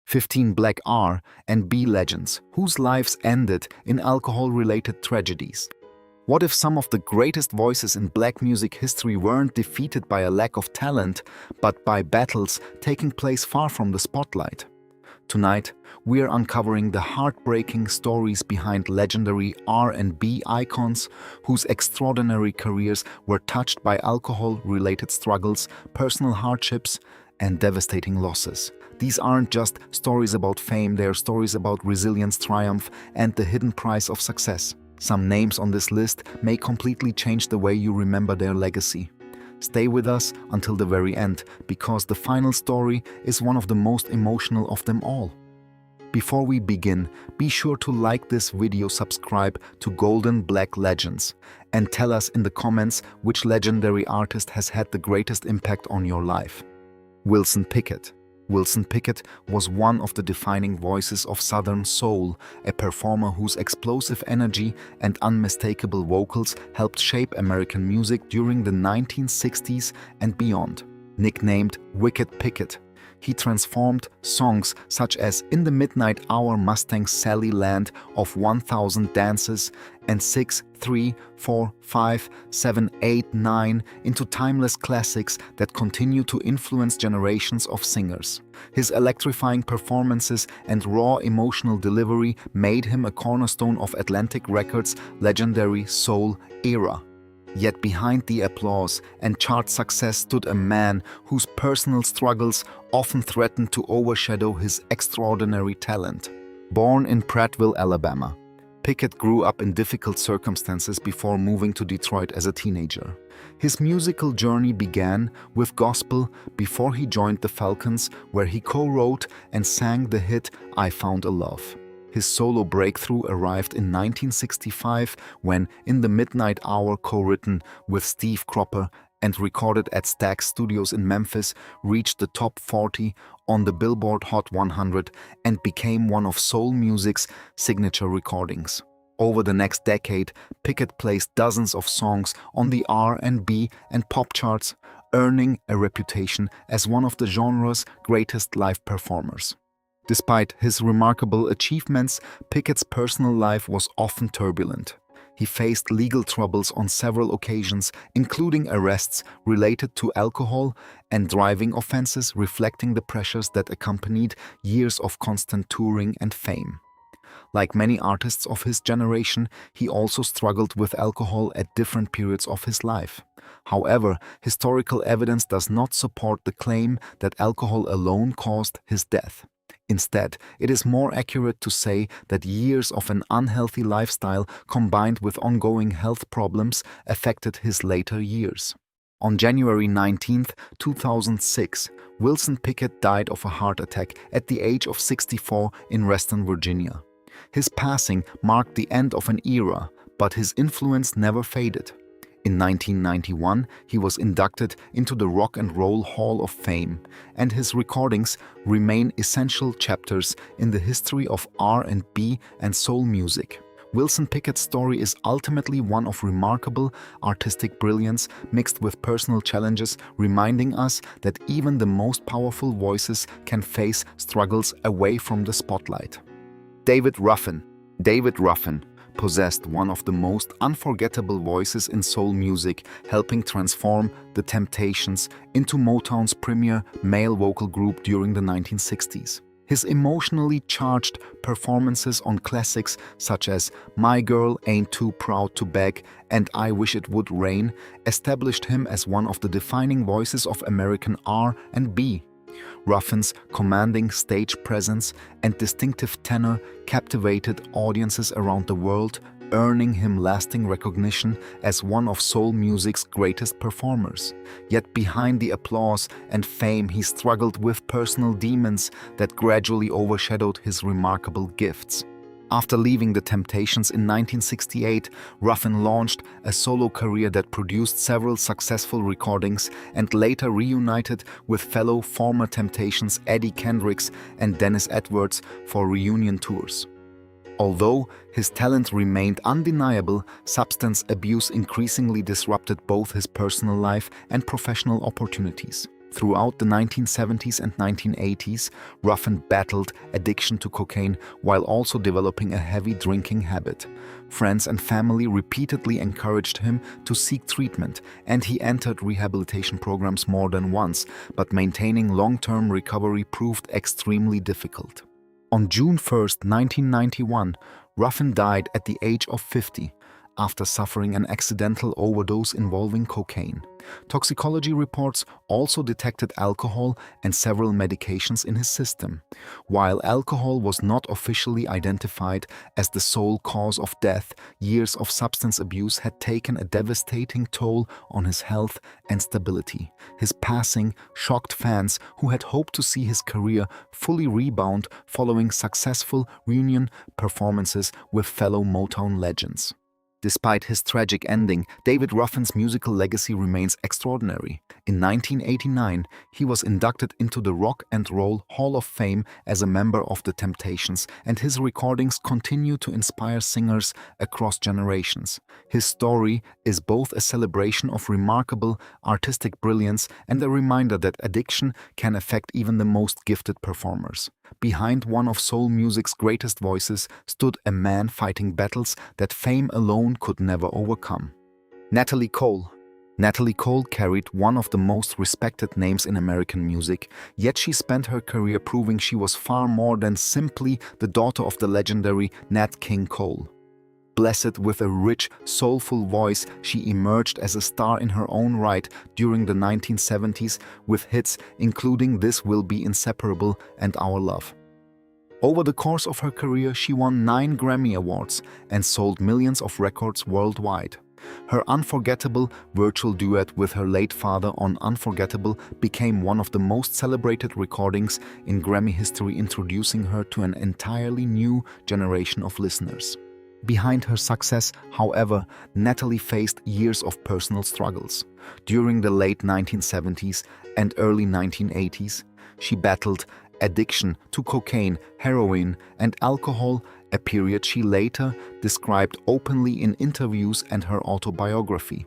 15 Black R and B legends whose lives ended in alcohol-related tragedies. What if some of the greatest voices in black music history weren't defeated by a lack of talent, but by battles taking place far from the spotlight? Tonight, we are uncovering the heartbreaking stories behind legendary R&B icons whose extraordinary careers were touched by alcohol-related struggles, personal hardships, and devastating losses. These aren't just stories about fame, they are stories about resilience, triumph, and the hidden price of success. Some names on this list may completely change the way you remember their legacy. Stay with us until the very end, because the final story is one of the most emotional of them all. Before we begin, be sure to like this video, subscribe to Golden Black Legends, and tell us in the comments which legendary artist has had the greatest impact on your life. Wilson Pickett. Wilson Pickett was one of the defining voices of Southern soul, a performer whose explosive energy and unmistakable vocals helped shape American music during the 1960s and beyond. Nicknamed Wicked Pickett, he transformed songs such as In the Midnight Hour, Mustang Sally, Land of 1000 Dances, and 6, 3, 4, 5, 7, 8, 9 into timeless classics that continue to influence generations of singers. His electrifying performances and raw emotional delivery made him a cornerstone of Atlantic Records' legendary soul era. Yet behind the applause and chart success stood a man whose personal struggles often threatened to overshadow his extraordinary talent. Born in Prattville, Alabama, Pickett grew up in difficult circumstances before moving to Detroit as a teenager. His musical journey began with gospel before he joined the Falcons, where he co-wrote and sang the hit I Found a Love. His solo breakthrough arrived in 1965 when In the Midnight Hour, co-written with Steve Cropper and recorded at Stax Studios in Memphis, reached the top 40 on the Billboard Hot 100 and became one of soul music's signature recordings. Over the next decade, Pickett placed dozens of songs on the R&B and pop charts, earning a reputation as one of the genre's greatest live performers. Despite his remarkable achievements, Pickett's personal life was often turbulent. He faced legal troubles on several occasions, including arrests related to alcohol and driving offenses, reflecting the pressures that accompanied years of constant touring and fame. Like many artists of his generation, he also struggled with alcohol at different periods of his life. However, historical evidence does not support the claim that alcohol alone caused his death. Instead, it is more accurate to say that years of an unhealthy lifestyle combined with ongoing health problems affected his later years. On January 19, 2006, Wilson Pickett died of a heart attack at the age of 64 in Reston, Virginia. His passing marked the end of an era, but his influence never faded. In 1991, he was inducted into the Rock and Roll Hall of Fame, and his recordings remain essential chapters in the history of R&B and soul music. Wilson Pickett's story is ultimately one of remarkable artistic brilliance mixed with personal challenges, reminding us that even the most powerful voices can face struggles away from the spotlight. David Ruffin. David Ruffin possessed one of the most unforgettable voices in soul music, helping transform the Temptations into Motown's premier male vocal group during the 1960s. His emotionally charged performances on classics such as My Girl Ain't Too Proud to Beg and I Wish It Would Rain established him as one of the defining voices of American R&B. Ruffin's commanding stage presence and distinctive tenor captivated audiences around the world, earning him lasting recognition as one of soul music's greatest performers. Yet behind the applause and fame, he struggled with personal demons that gradually overshadowed his remarkable gifts. After leaving the Temptations in 1968, Ruffin launched a solo career that produced several successful recordings and later reunited with fellow former Temptations Eddie Kendricks and Dennis Edwards for reunion tours. Although his talent remained undeniable, substance abuse increasingly disrupted both his personal life and professional opportunities. Throughout the 1970s and 1980s, Ruffin battled addiction to cocaine while also developing a heavy drinking habit. Friends and family repeatedly encouraged him to seek treatment, and he entered rehabilitation programs more than once, but maintaining long-term recovery proved extremely difficult. On June 1, 1991, Ruffin died at the age of 50 after suffering an accidental overdose involving cocaine. Toxicology reports also detected alcohol and several medications in his system. While alcohol was not officially identified as the sole cause of death, years of substance abuse had taken a devastating toll on his health and stability. His passing shocked fans who had hoped to see his career fully rebound following successful reunion performances with fellow Motown legends. Despite his tragic ending, David Ruffin's musical legacy remains extraordinary. In 1989, he was inducted into the Rock and Roll Hall of Fame as a member of the Temptations, and his recordings continue to inspire singers across generations. His story is both a celebration of remarkable artistic brilliance and a reminder that addiction can affect even the most gifted performers. Behind one of soul music's greatest voices stood a man fighting battles that fame alone could never overcome. Natalie Cole. Natalie Cole carried one of the most respected names in American music, yet she spent her career proving she was far more than simply the daughter of the legendary Nat King Cole. Blessed with a rich, soulful voice, she emerged as a star in her own right during the 1970s with hits including This Will Be Inseparable and Our Love. Over the course of her career, she won 9 Grammy Awards and sold millions of records worldwide. Her unforgettable virtual duet with her late father on Unforgettable became one of the most celebrated recordings in Grammy history, introducing her to an entirely new generation of listeners. Behind her success, however, Natalie faced years of personal struggles. During the late 1970s and early 1980s, she battled addiction to cocaine, heroin, and alcohol, a period she later described openly in interviews and her autobiography.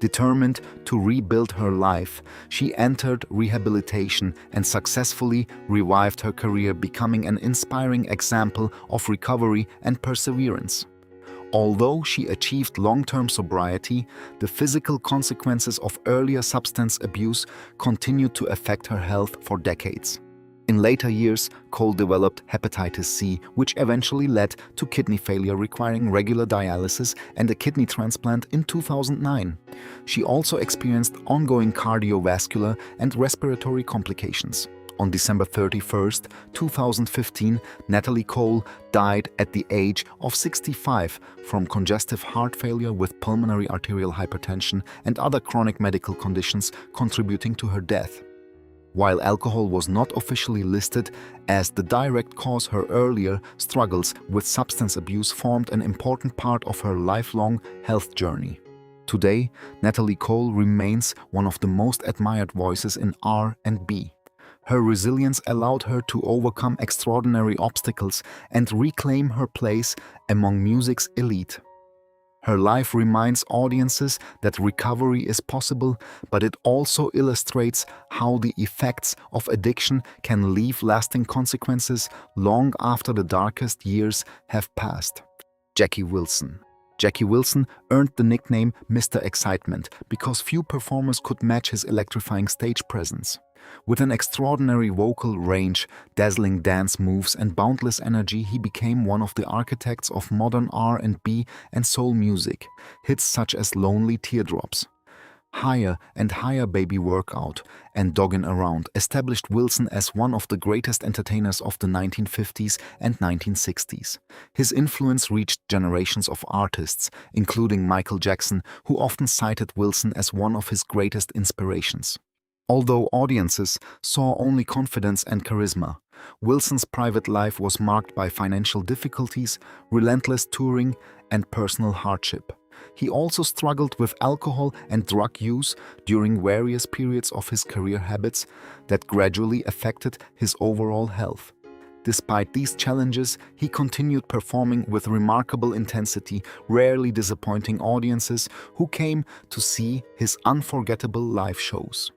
Determined to rebuild her life, she entered rehabilitation and successfully revived her career, becoming an inspiring example of recovery and perseverance. Although she achieved long-term sobriety, the physical consequences of earlier substance abuse continued to affect her health for decades. In later years, Cole developed hepatitis C, which eventually led to kidney failure requiring regular dialysis and a kidney transplant in 2009. She also experienced ongoing cardiovascular and respiratory complications. On December 31, 2015, Natalie Cole died at the age of 65 from congestive heart failure with pulmonary arterial hypertension and other chronic medical conditions contributing to her death. While alcohol was not officially listed as the direct cause, her earlier struggles with substance abuse formed an important part of her lifelong health journey. Today, Natalie Cole remains one of the most admired voices in R&B. Her resilience allowed her to overcome extraordinary obstacles and reclaim her place among music's elite. Her life reminds audiences that recovery is possible, but it also illustrates how the effects of addiction can leave lasting consequences long after the darkest years have passed. Jackie Wilson. Jackie Wilson earned the nickname Mr. Excitement because few performers could match his electrifying stage presence. With an extraordinary vocal range, dazzling dance moves, and boundless energy, he became one of the architects of modern R&B and soul music. Hits such as Lonely Teardrops, Higher and Higher Baby Workout, and Doggin' Around established Wilson as one of the greatest entertainers of the 1950s and 1960s. His influence reached generations of artists, including Michael Jackson, who often cited Wilson as one of his greatest inspirations. Although audiences saw only confidence and charisma, Wilson's private life was marked by financial difficulties, relentless touring, and personal hardship. He also struggled with alcohol and drug use during various periods of his career habits that gradually affected his overall health. Despite these challenges, he continued performing with remarkable intensity, rarely disappointing audiences who came to see his unforgettable live shows.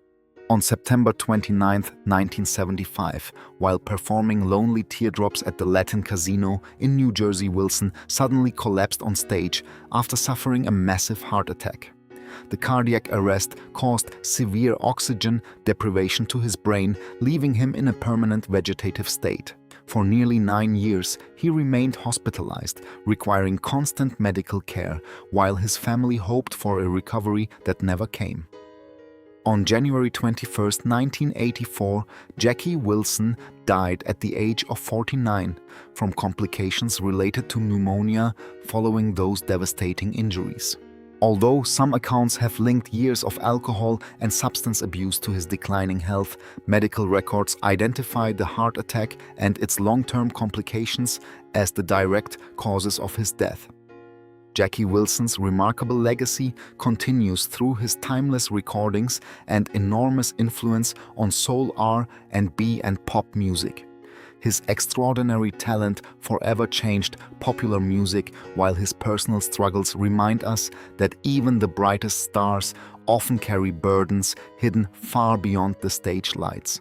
On September 29, 1975, while performing Lonely Teardrops at the Latin Casino in New Jersey, Wilson suddenly collapsed on stage after suffering a massive heart attack. The cardiac arrest caused severe oxygen deprivation to his brain, leaving him in a permanent vegetative state. For nearly 9 years, he remained hospitalized, requiring constant medical care, while his family hoped for a recovery that never came. On January 21, 1984, Jackie Wilson died at the age of 49 from complications related to pneumonia following those devastating injuries. Although some accounts have linked years of alcohol and substance abuse to his declining health, medical records identify the heart attack and its long-term complications as the direct causes of his death. Jackie Wilson's remarkable legacy continues through his timeless recordings and enormous influence on soul R&B and pop music. His extraordinary talent forever changed popular music, while his personal struggles remind us that even the brightest stars often carry burdens hidden far beyond the stage lights.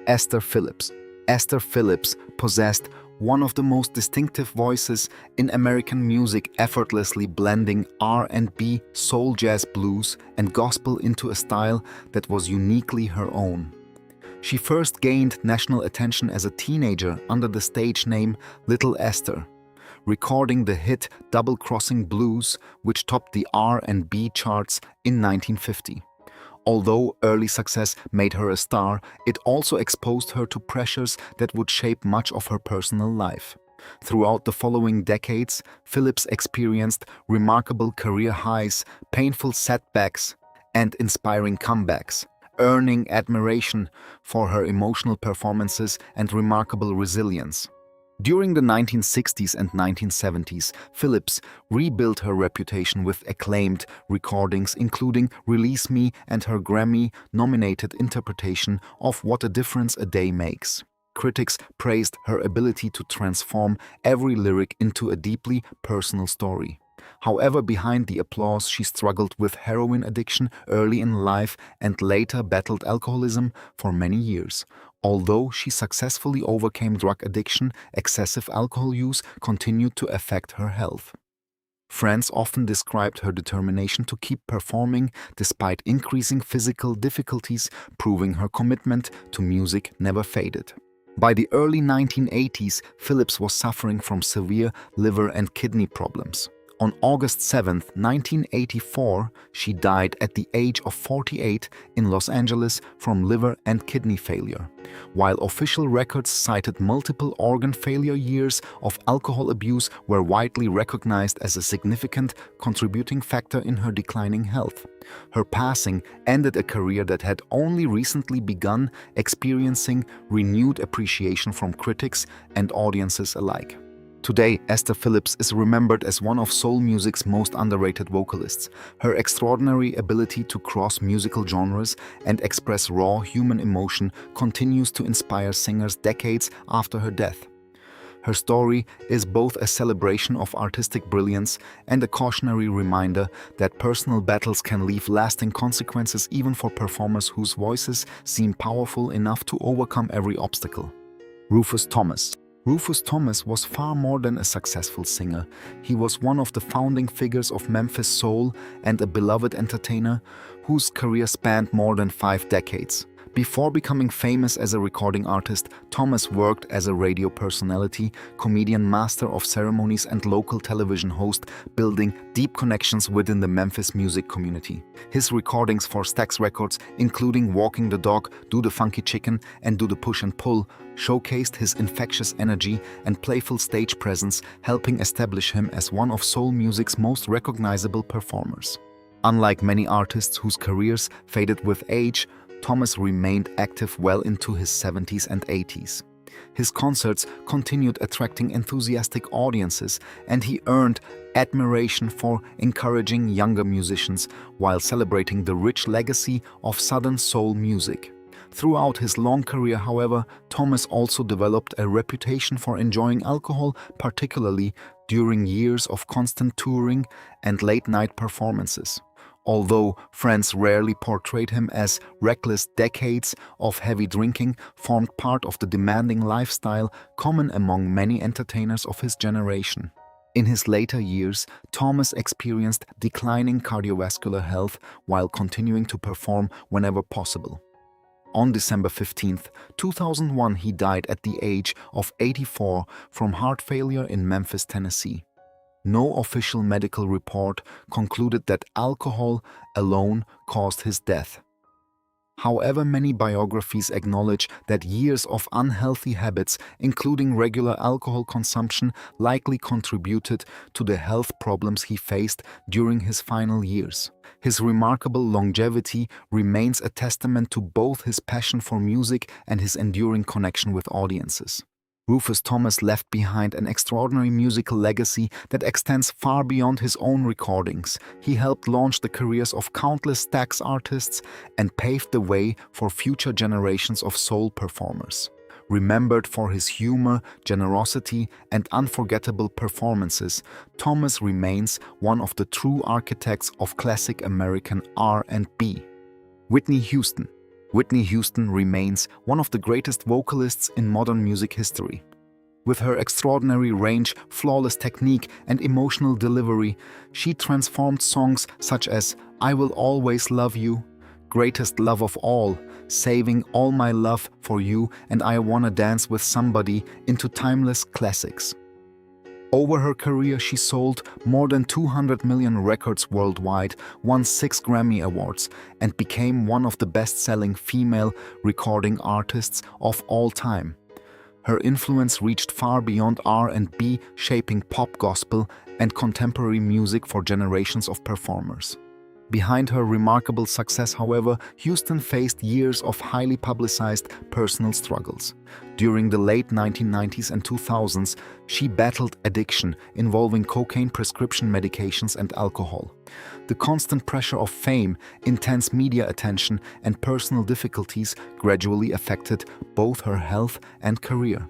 Esther Phillips. Esther Phillips possessed one of the most distinctive voices in American music, effortlessly blending R&B, soul, jazz, blues, and gospel into a style that was uniquely her own. She first gained national attention as a teenager under the stage name Little Esther, recording the hit Double Crossing Blues, which topped the R&B charts in 1950. Although early success made her a star, it also exposed her to pressures that would shape much of her personal life. Throughout the following decades, Phillips experienced remarkable career highs, painful setbacks, and inspiring comebacks, earning admiration for her emotional performances and remarkable resilience. During the 1960s and 1970s, Phillips rebuilt her reputation with acclaimed recordings, including Release Me and her Grammy-nominated interpretation of What a Difference a Day Makes. Critics praised her ability to transform every lyric into a deeply personal story. However, behind the applause, she struggled with heroin addiction early in life and later battled alcoholism for many years. Although she successfully overcame drug addiction, excessive alcohol use continued to affect her health. Friends often described her determination to keep performing despite increasing physical difficulties, proving her commitment to music never faded. By the early 1980s, Phillips was suffering from severe liver and kidney problems. On August 7, 1984, she died at the age of 48 in Los Angeles from liver and kidney failure. While official records cited multiple organ failure, years of alcohol abuse were widely recognized as a significant contributing factor in her declining health. Her passing ended a career that had only recently begun, experiencing renewed appreciation from critics and audiences alike. Today, Esther Phillips is remembered as one of soul music's most underrated vocalists. Her extraordinary ability to cross musical genres and express raw human emotion continues to inspire singers decades after her death. Her story is both a celebration of artistic brilliance and a cautionary reminder that personal battles can leave lasting consequences even for performers whose voices seem powerful enough to overcome every obstacle. Rufus Thomas. Rufus Thomas was far more than a successful singer. He was one of the founding figures of Memphis soul and a beloved entertainer whose career spanned more than 5 decades. Before becoming famous as a recording artist, Thomas worked as a radio personality, comedian, master of ceremonies, and local television host, building deep connections within the Memphis music community. His recordings for Stax Records, including Walking the Dog, Do the Funky Chicken, and Do the Push and Pull, showcased his infectious energy and playful stage presence, helping establish him as one of soul music's most recognizable performers. Unlike many artists whose careers faded with age, Thomas remained active well into his 70s and 80s. His concerts continued attracting enthusiastic audiences, and he earned admiration for encouraging younger musicians while celebrating the rich legacy of Southern soul music. Throughout his long career, however, Thomas also developed a reputation for enjoying alcohol, particularly during years of constant touring and late-night performances. Although friends rarely portrayed him as reckless, decades of heavy drinking formed part of the demanding lifestyle common among many entertainers of his generation. In his later years, Thomas experienced declining cardiovascular health while continuing to perform whenever possible. On December 15, 2001, he died at the age of 84 from heart failure in Memphis, Tennessee. No official medical report concluded that alcohol alone caused his death. However, many biographies acknowledge that years of unhealthy habits, including regular alcohol consumption, likely contributed to the health problems he faced during his final years. His remarkable longevity remains a testament to both his passion for music and his enduring connection with audiences. Rufus Thomas left behind an extraordinary musical legacy that extends far beyond his own recordings. He helped launch the careers of countless Stax artists and paved the way for future generations of soul performers. Remembered for his humor, generosity, and unforgettable performances, Thomas remains one of the true architects of classic American R&B. Whitney Houston. Whitney Houston remains one of the greatest vocalists in modern music history. With her extraordinary range, flawless technique, and emotional delivery, she transformed songs such as I Will Always Love You, Greatest Love of All, Saving All My Love for You, and I Wanna Dance with Somebody into timeless classics. Over her career, she sold more than 200 million records worldwide, won 6 Grammy Awards, and became one of the best-selling female recording artists of all time. Her influence reached far beyond R&B, shaping pop, gospel, and contemporary music for generations of performers. Behind her remarkable success, however, Houston faced years of highly publicized personal struggles. During the late 1990s and 2000s, she battled addiction involving cocaine, prescription medications, and alcohol. The constant pressure of fame, intense media attention, and personal difficulties gradually affected both her health and career.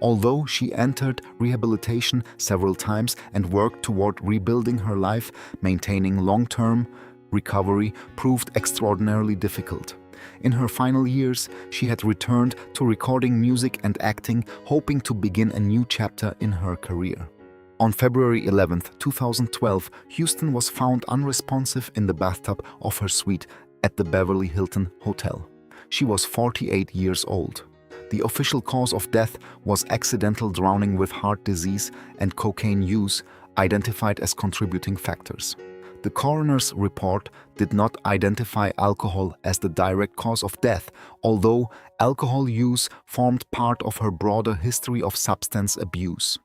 Although she entered rehabilitation several times and worked toward rebuilding her life, maintaining long-term recovery proved extraordinarily difficult. In her final years, she had returned to recording music and acting, hoping to begin a new chapter in her career. On February 11, 2012, Houston was found unresponsive in the bathtub of her suite at the Beverly Hilton Hotel. She was 48 years old. The official cause of death was accidental drowning with heart disease and cocaine use, identified as contributing factors. The coroner's report did not identify alcohol as the direct cause of death, although alcohol use formed part of her broader history of substance abuse.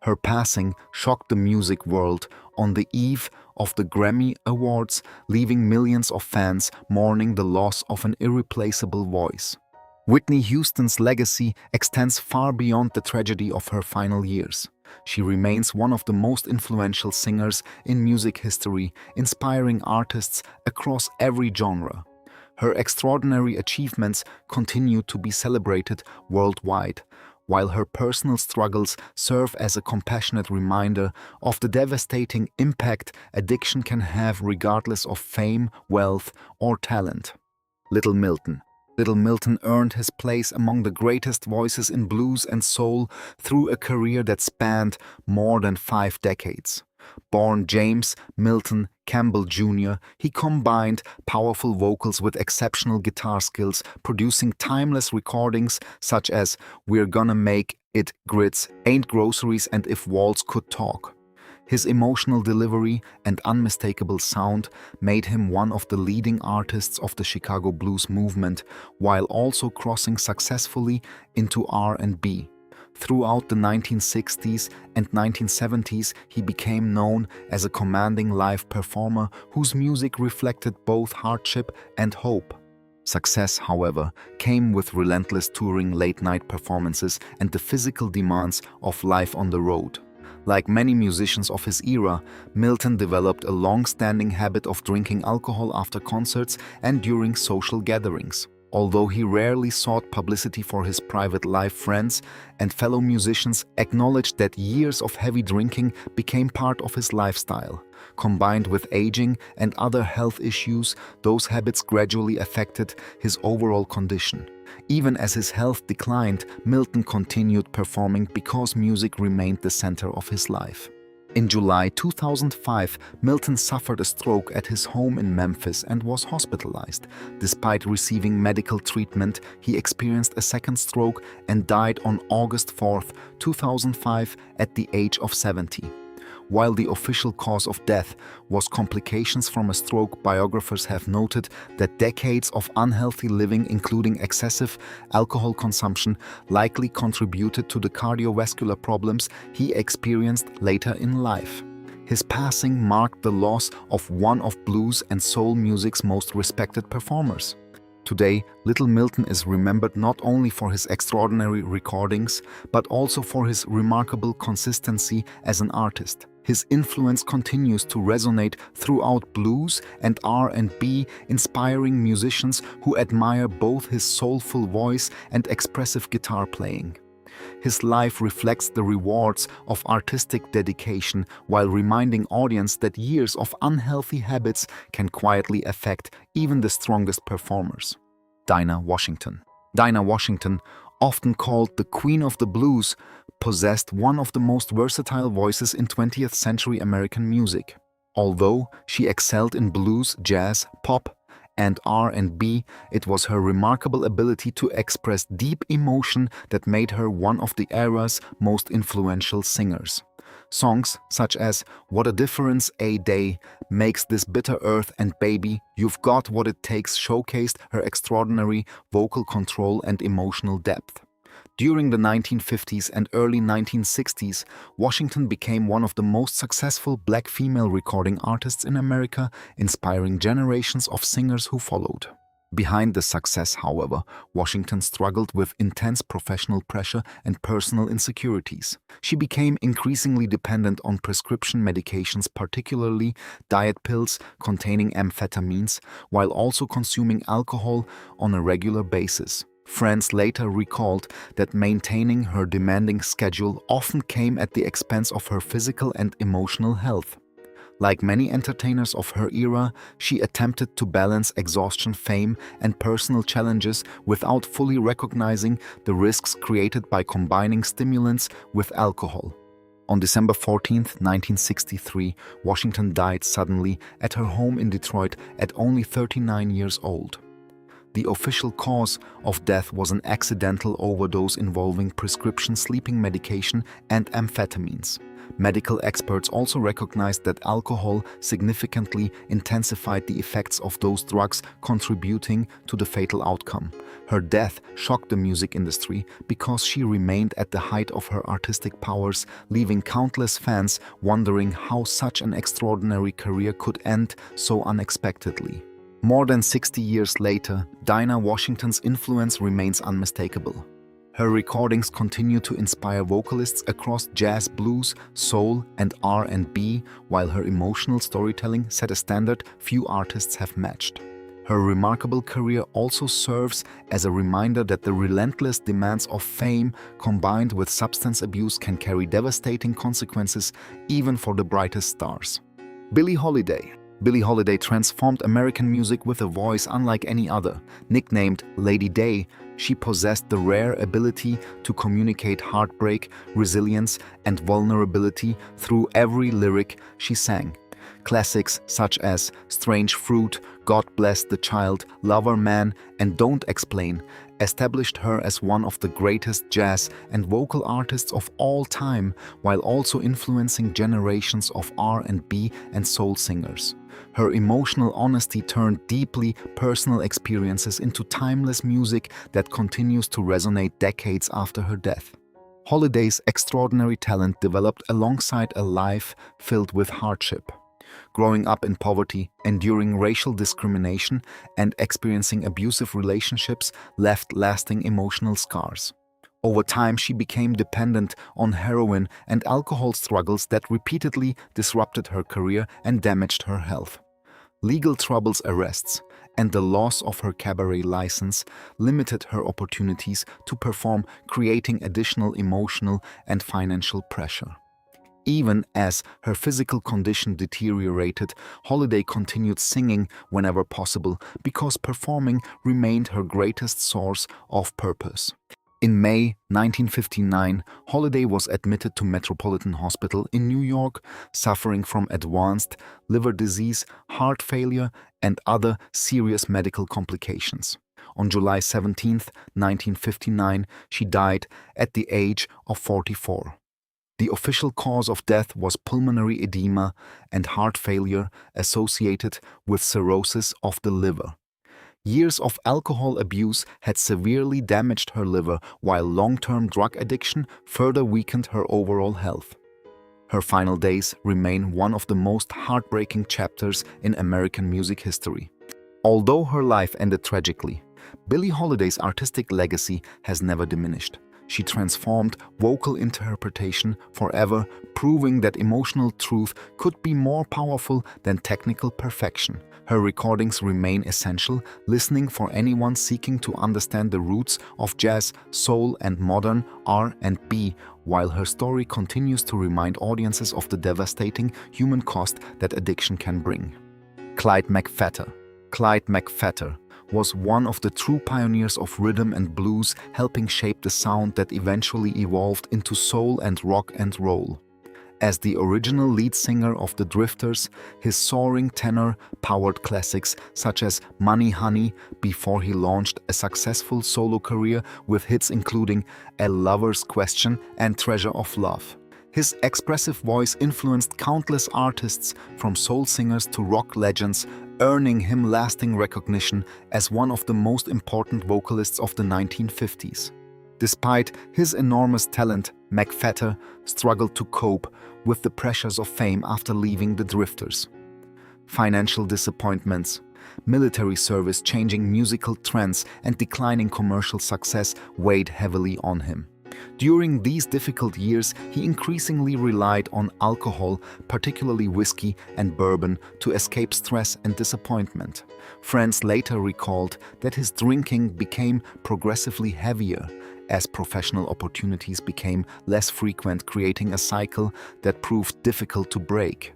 Her passing shocked the music world on the eve of the Grammy Awards, leaving millions of fans mourning the loss of an irreplaceable voice. Whitney Houston's legacy extends far beyond the tragedy of her final years. She remains one of the most influential singers in music history, inspiring artists across every genre. Her extraordinary achievements continue to be celebrated worldwide, while her personal struggles serve as a compassionate reminder of the devastating impact addiction can have regardless of fame, wealth, or talent. Little Milton. Little Milton earned his place among the greatest voices in blues and soul through a career that spanned more than 5 decades. Born James Milton Campbell Jr., he combined powerful vocals with exceptional guitar skills, producing timeless recordings such as We're Gonna Make It Grits, Ain't Groceries, and If Walls Could Talk. His emotional delivery and unmistakable sound made him one of the leading artists of the Chicago blues movement, while also crossing successfully into R&B. Throughout the 1960s and 1970s, he became known as a commanding live performer whose music reflected both hardship and hope. Success, however, came with relentless touring, late-night performances, and the physical demands of life on the road. Like many musicians of his era, Milton developed a long-standing habit of drinking alcohol after concerts and during social gatherings. Although he rarely sought publicity for his private life, friends and fellow musicians acknowledged that years of heavy drinking became part of his lifestyle. Combined with aging and other health issues, those habits gradually affected his overall condition. Even as his health declined, Milton continued performing because music remained the center of his life. In July 2005, Milton suffered a stroke at his home in Memphis and was hospitalized. Despite receiving medical treatment, he experienced a second stroke and died on August 4, 2005, at the age of 70. While the official cause of death was complications from a stroke, biographers have noted that decades of unhealthy living, including excessive alcohol consumption, likely contributed to the cardiovascular problems he experienced later in life. His passing marked the loss of one of blues and soul music's most respected performers. Today, Little Milton is remembered not only for his extraordinary recordings, but also for his remarkable consistency as an artist. His influence continues to resonate throughout blues and R&B, inspiring musicians who admire both his soulful voice and expressive guitar playing. His life reflects the rewards of artistic dedication while reminding audience that years of unhealthy habits can quietly affect even the strongest performers. Dina Washington. Dina Washington, often called the Queen of the Blues, possessed one of the most versatile voices in 20th century American music. Although she excelled in blues, jazz, pop, and R&B, it was her remarkable ability to express deep emotion that made her one of the era's most influential singers. Songs such as What a Difference a Day Makes This Bitter Earth and Baby, You've Got What It Takes showcased her extraordinary vocal control and emotional depth. During the 1950s and early 1960s, Washington became one of the most successful black female recording artists in America, inspiring generations of singers who followed. Behind the success, however, Washington struggled with intense professional pressure and personal insecurities. She became increasingly dependent on prescription medications, particularly diet pills containing amphetamines, while also consuming alcohol on a regular basis. Friends later recalled that maintaining her demanding schedule often came at the expense of her physical and emotional health. Like many entertainers of her era, she attempted to balance exhaustion, fame, and personal challenges without fully recognizing the risks created by combining stimulants with alcohol. On December 14, 1963, Washington died suddenly at her home in Detroit at only 39 years old. The official cause of death was an accidental overdose involving prescription sleeping medication and amphetamines. Medical experts also recognized that alcohol significantly intensified the effects of those drugs, contributing to the fatal outcome. Her death shocked the music industry because she remained at the height of her artistic powers, leaving countless fans wondering how such an extraordinary career could end so unexpectedly. More than 60 years later, Dinah Washington's influence remains unmistakable. Her recordings continue to inspire vocalists across jazz, blues, soul, and R&B, while her emotional storytelling set a standard few artists have matched. Her remarkable career also serves as a reminder that the relentless demands of fame combined with substance abuse can carry devastating consequences even for the brightest stars. Billie Holiday. Billie Holiday transformed American music with a voice unlike any other. Nicknamed Lady Day, she possessed the rare ability to communicate heartbreak, resilience, and vulnerability through every lyric she sang. Classics such as Strange Fruit, God Bless the Child, Lover Man, and Don't Explain established her as one of the greatest jazz and vocal artists of all time, while also influencing generations of R&B and soul singers. Her emotional honesty turned deeply personal experiences into timeless music that continues to resonate decades after her death. Holiday's extraordinary talent developed alongside a life filled with hardship. Growing up in poverty, enduring racial discrimination, and experiencing abusive relationships left lasting emotional scars. Over time, she became dependent on heroin and alcohol struggles that repeatedly disrupted her career and damaged her health. Legal troubles, arrests, and the loss of her cabaret license limited her opportunities to perform, creating additional emotional and financial pressure. Even as her physical condition deteriorated, Holiday continued singing whenever possible because performing remained her greatest source of purpose. In May 1959, Holiday was admitted to Metropolitan Hospital in New York, suffering from advanced liver disease, heart failure, and other serious medical complications. On July 17, 1959, she died at the age of 44. The official cause of death was pulmonary edema and heart failure associated with cirrhosis of the liver. Years of alcohol abuse had severely damaged her liver, while long-term drug addiction further weakened her overall health. Her final days remain one of the most heartbreaking chapters in American music history. Although her life ended tragically, Billie Holiday's artistic legacy has never diminished. She transformed vocal interpretation forever, proving that emotional truth could be more powerful than technical perfection. Her recordings remain essential listening for anyone seeking to understand the roots of jazz, soul, and modern R&B, while her story continues to remind audiences of the devastating human cost that addiction can bring. Clyde McPhatter. Clyde McPhatter was one of the true pioneers of rhythm and blues, helping shape the sound that eventually evolved into soul and rock and roll. As the original lead singer of the Drifters, his soaring tenor powered classics such as Money Honey before he launched a successful solo career with hits including A Lover's Question and Treasure of Love. His expressive voice influenced countless artists, from soul singers to rock legends, earning him lasting recognition as one of the most important vocalists of the 1950s. Despite his enormous talent, McPhatter struggled to cope with the pressures of fame after leaving the Drifters. Financial disappointments, military service, changing musical trends, and declining commercial success weighed heavily on him. During these difficult years, he increasingly relied on alcohol, particularly whiskey and bourbon, to escape stress and disappointment. Friends later recalled that his drinking became progressively heavier as professional opportunities became less frequent, creating a cycle that proved difficult to break.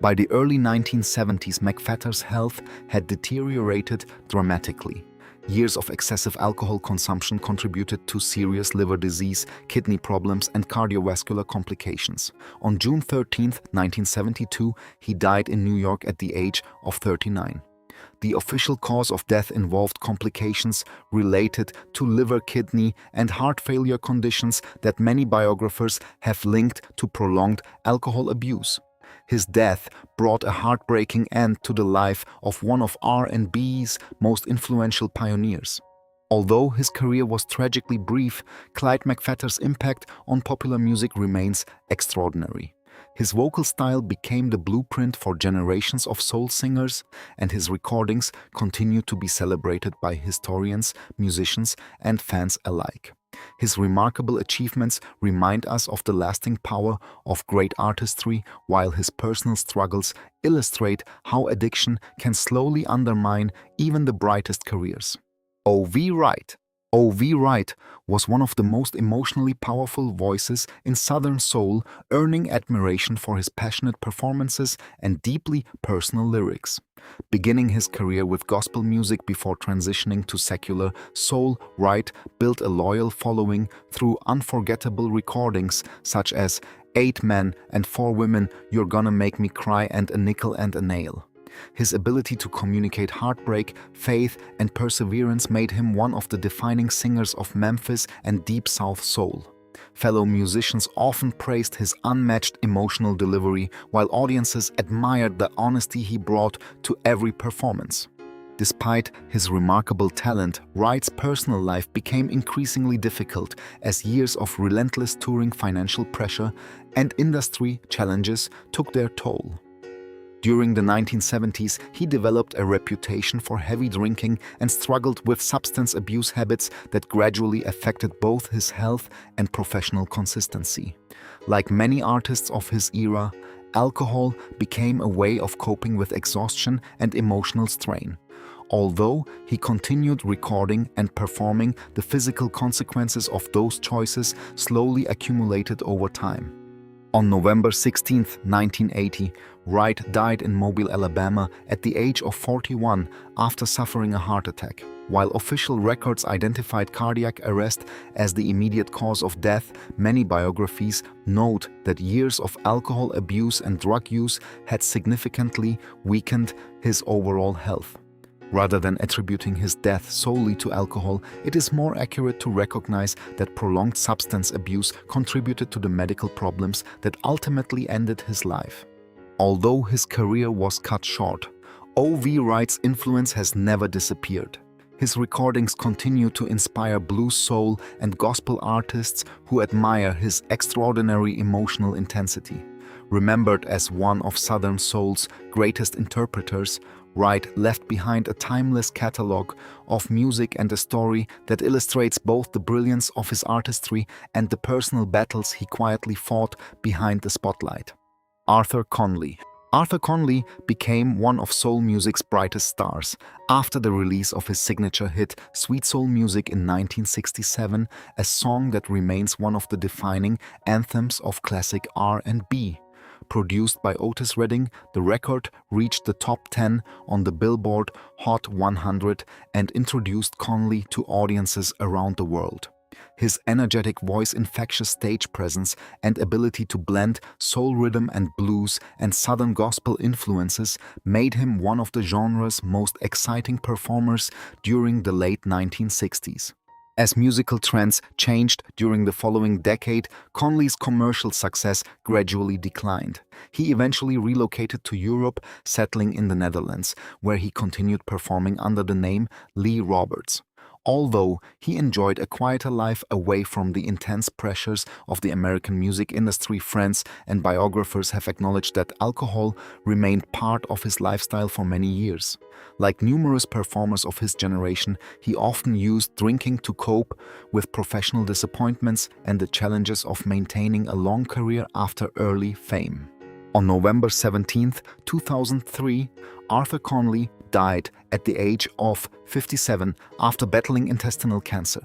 By the early 1970s, McPhatter's health had deteriorated dramatically. Years of excessive alcohol consumption contributed to serious liver disease, kidney problems, and cardiovascular complications. On June 13, 1972, he died in New York at the age of 39. The official cause of death involved complications related to liver, kidney, and heart failure conditions that many biographers have linked to prolonged alcohol abuse. His death brought a heartbreaking end to the life of one of R&B's most influential pioneers. Although his career was tragically brief, Clyde McPhatter's impact on popular music remains extraordinary. His vocal style became the blueprint for generations of soul singers, and his recordings continue to be celebrated by historians, musicians, and fans alike. His remarkable achievements remind us of the lasting power of great artistry, while his personal struggles illustrate how addiction can slowly undermine even the brightest careers. O.V. Wright. O.V. Wright was one of the most emotionally powerful voices in Southern soul, earning admiration for his passionate performances and deeply personal lyrics. Beginning his career with gospel music before transitioning to secular soul, Wright built a loyal following through unforgettable recordings such as 8 Men and 4 Women, You're Gonna Make Me Cry, and A Nickel and a Nail. His ability to communicate heartbreak, faith, and perseverance made him one of the defining singers of Memphis and Deep South soul. Fellow musicians often praised his unmatched emotional delivery, while audiences admired the honesty he brought to every performance. Despite his remarkable talent, Wright's personal life became increasingly difficult as years of relentless touring, financial pressure, and industry challenges took their toll. During the 1970s, he developed a reputation for heavy drinking and struggled with substance abuse habits that gradually affected both his health and professional consistency. Like many artists of his era, Alcohol became a way of coping with exhaustion and emotional strain. Although he continued recording and performing, the physical consequences of those choices slowly accumulated over time. On November 16, 1980, Wright died in Mobile, Alabama at the age of 41 after suffering a heart attack. While official records identified cardiac arrest as the immediate cause of death, many biographies note that years of alcohol abuse and drug use had significantly weakened his overall health. Rather than attributing his death solely to alcohol, it is more accurate to recognize that prolonged substance abuse contributed to the medical problems that ultimately ended his life. Although his career was cut short, O.V. Wright's influence has never disappeared. His recordings continue to inspire blues, soul, and gospel artists who admire his extraordinary emotional intensity. Remembered as one of Southern soul's greatest interpreters, Wright left behind a timeless catalog of music and a story that illustrates both the brilliance of his artistry and the personal battles he quietly fought behind the spotlight. Arthur Conley. Arthur Conley became one of soul music's brightest stars after the release of his signature hit Sweet Soul Music in 1967, a song that remains one of the defining anthems of classic R&B. Produced by Otis Redding, the record reached the top 10 on the Billboard Hot 100 and introduced Conley to audiences around the world. His energetic voice, infectious stage presence, and ability to blend soul rhythm and blues and Southern gospel influences made him one of the genre's most exciting performers during the late 1960s. As musical trends changed during the following decade, Conley's commercial success gradually declined. He eventually relocated to Europe, settling in the Netherlands, where he continued performing under the name Lee Roberts. Although he enjoyed a quieter life away from the intense pressures of the American music industry, friends and biographers have acknowledged that alcohol remained part of his lifestyle for many years. Like numerous performers of his generation, he often used drinking to cope with professional disappointments and the challenges of maintaining a long career after early fame. On November 17, 2003, Arthur Conley died at the age of 57 after battling intestinal cancer.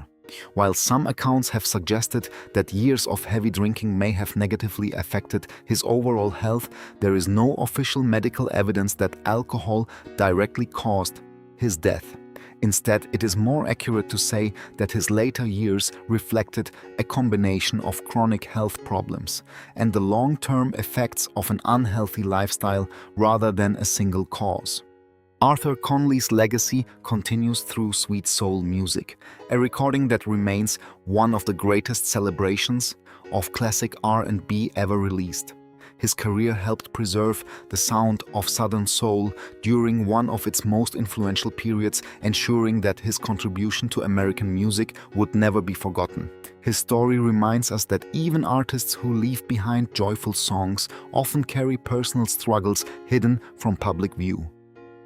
While some accounts have suggested that years of heavy drinking may have negatively affected his overall health, there is no official medical evidence that alcohol directly caused his death. Instead, it is more accurate to say that his later years reflected a combination of chronic health problems and the long-term effects of an unhealthy lifestyle rather than a single cause. Arthur Conley's legacy continues through Sweet Soul Music, a recording that remains one of the greatest celebrations of classic R&B ever released. His career helped preserve the sound of Southern soul during one of its most influential periods, ensuring that his contribution to American music would never be forgotten. His story reminds us that even artists who leave behind joyful songs often carry personal struggles hidden from public view.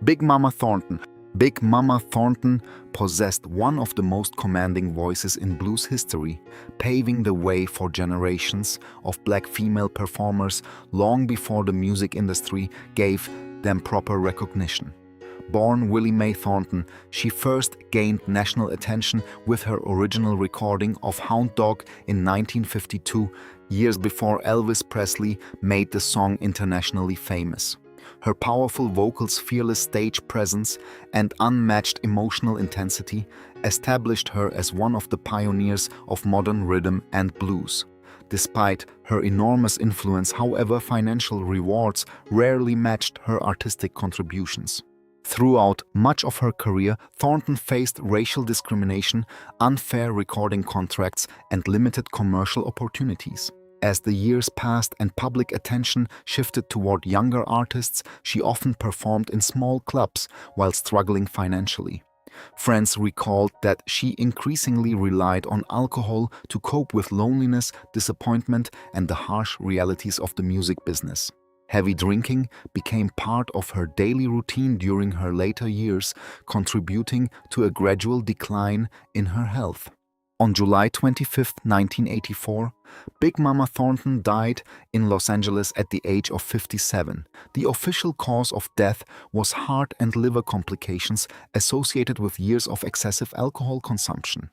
Big Mama Thornton. Big Mama Thornton possessed one of the most commanding voices in blues history, paving the way for generations of black female performers long before the music industry gave them proper recognition. Born Willie Mae Thornton, she first gained national attention with her original recording of Hound Dog in 1952, years before Elvis Presley made the song internationally famous. Her powerful vocals, fearless stage presence, and unmatched emotional intensity established her as one of the pioneers of modern rhythm and blues. Despite her enormous influence, however, financial rewards rarely matched her artistic contributions. Throughout much of her career, Thornton faced racial discrimination, unfair recording contracts, and limited commercial opportunities. As the years passed and public attention shifted toward younger artists, she often performed in small clubs while struggling financially. Friends recalled that she increasingly relied on alcohol to cope with loneliness, disappointment, and the harsh realities of the music business. Heavy drinking became part of her daily routine during her later years, contributing to a gradual decline in her health. On July 25, 1984, Big Mama Thornton died in Los Angeles at the age of 57. The official cause of death was heart and liver complications associated with years of excessive alcohol consumption.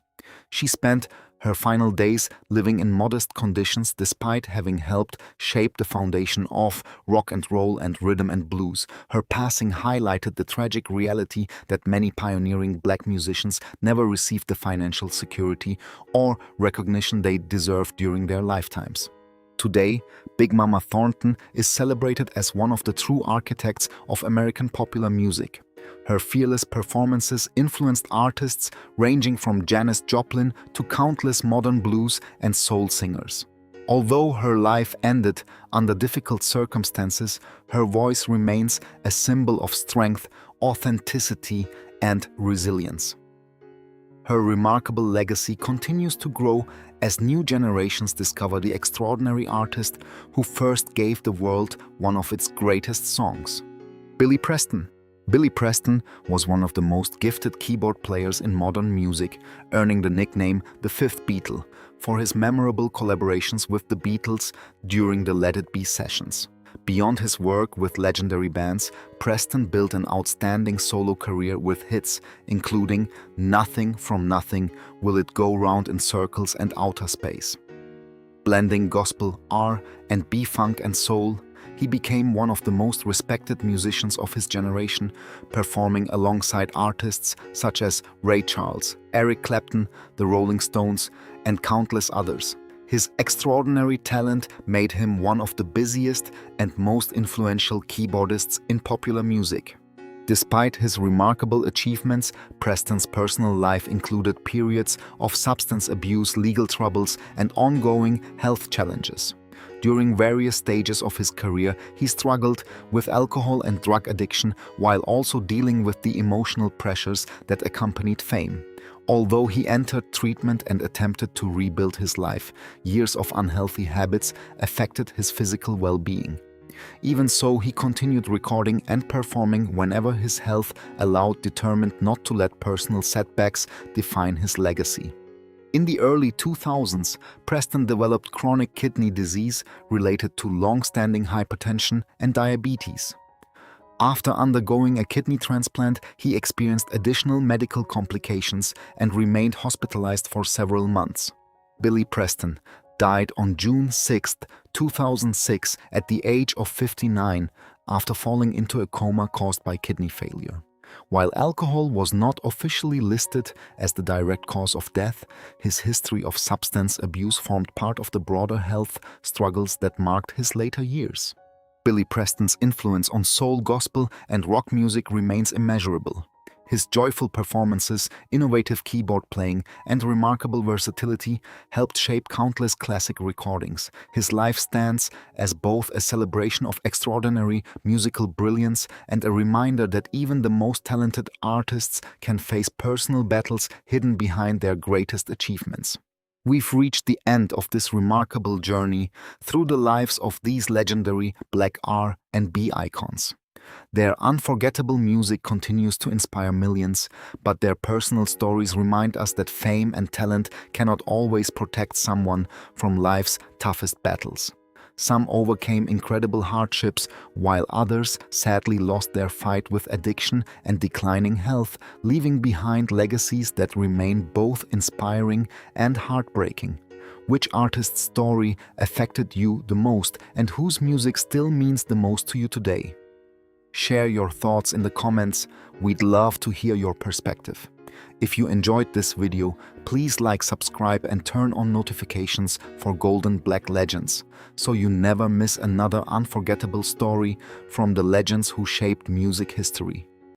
She spent her final days living in modest conditions despite having helped shape the foundation of rock and roll and rhythm and blues. Her passing highlighted the tragic reality that many pioneering black musicians never received the financial security or recognition they deserved during their lifetimes. Today, Big Mama Thornton is celebrated as one of the true architects of American popular music. Her fearless performances influenced artists ranging from Janis Joplin to countless modern blues and soul singers. Although her life ended under difficult circumstances, her voice remains a symbol of strength, authenticity, and resilience. Her remarkable legacy continues to grow as new generations discover the extraordinary artist who first gave the world one of its greatest songs. Billy Preston. Billy Preston was one of the most gifted keyboard players in modern music, earning the nickname the Fifth Beatle for his memorable collaborations with the Beatles during the Let It Be sessions. Beyond his work with legendary bands, Preston built an outstanding solo career with hits including Nothing from Nothing, Will It Go Round in Circles and Outer Space. Blending gospel, R&B, funk and soul, he became one of the most respected musicians of his generation, performing alongside artists such as Ray Charles, Eric Clapton, the Rolling Stones, and countless others. His extraordinary talent made him one of the busiest and most influential keyboardists in popular music. Despite his remarkable achievements, Preston's personal life included periods of substance abuse, legal troubles, and ongoing health challenges. During various stages of his career, he struggled with alcohol and drug addiction while also dealing with the emotional pressures that accompanied fame. Although he entered treatment and attempted to rebuild his life, years of unhealthy habits affected his physical well-being. Even so, he continued recording and performing whenever his health allowed, determined not to let personal setbacks define his legacy. In the early 2000s, Preston developed chronic kidney disease related to long-standing hypertension and diabetes. After undergoing a kidney transplant, he experienced additional medical complications and remained hospitalized for several months. Billy Preston died on June 6, 2006, at the age of 59 after falling into a coma caused by kidney failure. While alcohol was not officially listed as the direct cause of death, his history of substance abuse formed part of the broader health struggles that marked his later years. Billy Preston's influence on soul, gospel, and rock music remains immeasurable. His joyful performances, innovative keyboard playing, and remarkable versatility helped shape countless classic recordings. His life stands as both a celebration of extraordinary musical brilliance and a reminder that even the most talented artists can face personal battles hidden behind their greatest achievements. We've reached the end of this remarkable journey through the lives of these legendary Black R&B icons. Their unforgettable music continues to inspire millions, but their personal stories remind us that fame and talent cannot always protect someone from life's toughest battles. Some overcame incredible hardships, while others sadly lost their fight with addiction and declining health, leaving behind legacies that remain both inspiring and heartbreaking. Which artist's story affected you the most, and whose music still means the most to you today? Share your thoughts in the comments. We'd love to hear your perspective. If you enjoyed this video, please like, subscribe, and turn on notifications for Golden Black Legends, so you never miss another unforgettable story from the legends who shaped music history.